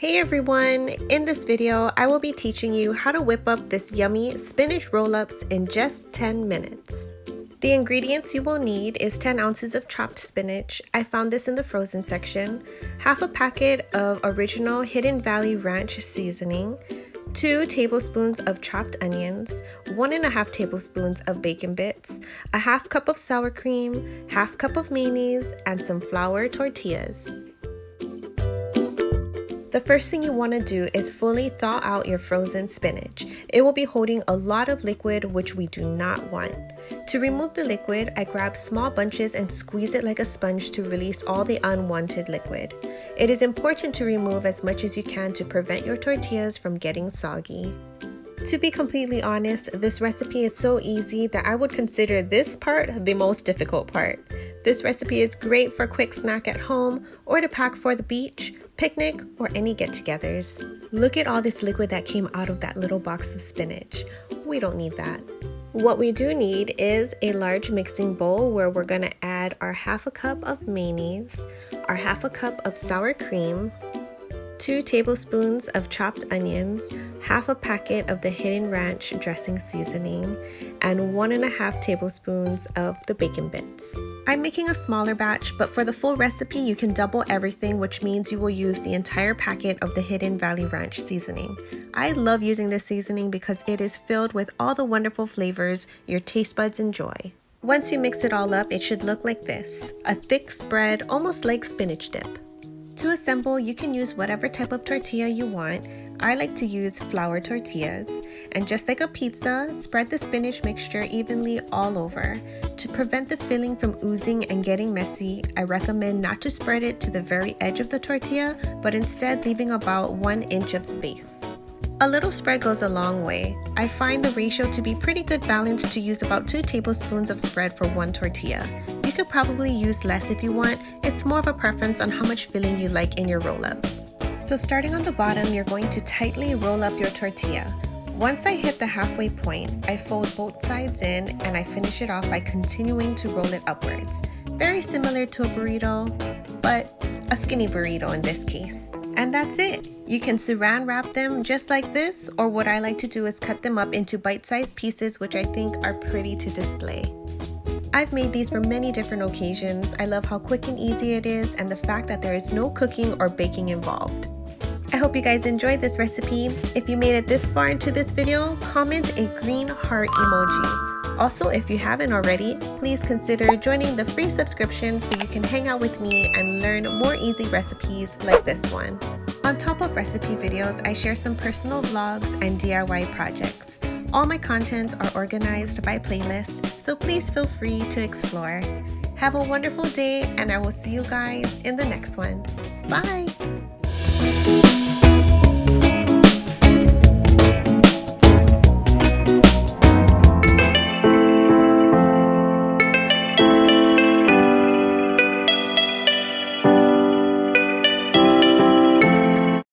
Hey everyone! In this video, I will be teaching you how to whip up this yummy spinach roll-ups in just 10 minutes. The ingredients you will need is 10 ounces of chopped spinach. I found this in the frozen section, half a packet of original Hidden Valley Ranch seasoning, 2 tablespoons of chopped onions, 1.5 tablespoons of bacon bits, a half cup of sour cream, half cup of mayonnaise, and some flour tortillas. The first thing you want to do is fully thaw out your frozen spinach. It will be holding a lot of liquid, which we do not want. To remove the liquid, I grab small bunches and squeeze it like a sponge to release all the unwanted liquid. It is important to remove as much as you can to prevent your tortillas from getting soggy. To be completely honest, this recipe is so easy that I would consider this part the most difficult part. This recipe is great for a quick snack at home or to pack for the beach, picnic, or any get-togethers. Look at all this liquid that came out of that little box of spinach. We don't need that. What we do need is a large mixing bowl where we're going to add our half a cup of mayonnaise, our half a cup of sour cream, 2 tablespoons of chopped onions, half a packet of the Hidden Ranch dressing seasoning, and 1.5 tablespoons of the bacon bits. I'm making a smaller batch, but for the full recipe you can double everything, which means you will use the entire packet of the Hidden Valley Ranch seasoning. I love using this seasoning because it is filled with all the wonderful flavors your taste buds enjoy. Once you mix it all up, it should look like this, a thick spread almost like spinach dip. To assemble, you can use whatever type of tortilla you want. I like to use flour tortillas, and just like a pizza, spread the spinach mixture evenly all over. To prevent the filling from oozing and getting messy, I recommend not to spread it to the very edge of the tortilla, but instead leaving about 1 inch of space. A little spread goes a long way. I find the ratio to be pretty good balance to use about 2 tablespoons of spread for 1 tortilla. You could probably use less if you want. It's more of a preference on how much filling you like in your roll-ups. So starting on the bottom, you're going to tightly roll up your tortilla. Once I hit the halfway point, I fold both sides in and I finish it off by continuing to roll it upwards. Very similar to a burrito, but a skinny burrito in this case. And that's it. You can saran wrap them just like this, or what I like to do is cut them up into bite-sized pieces, which I think are pretty to display. I've made these for many different occasions. I love how quick and easy it is and the fact that there is no cooking or baking involved. I hope you guys enjoyed this recipe. If you made it this far into this video, comment a green heart emoji. Also, if you haven't already, please consider joining the free subscription so you can hang out with me and learn more easy recipes like this one. On top of recipe videos, I share some personal vlogs and DIY projects. All my contents are organized by playlists, so please feel free to explore. Have a wonderful day, and I will see you guys in the next one. Bye!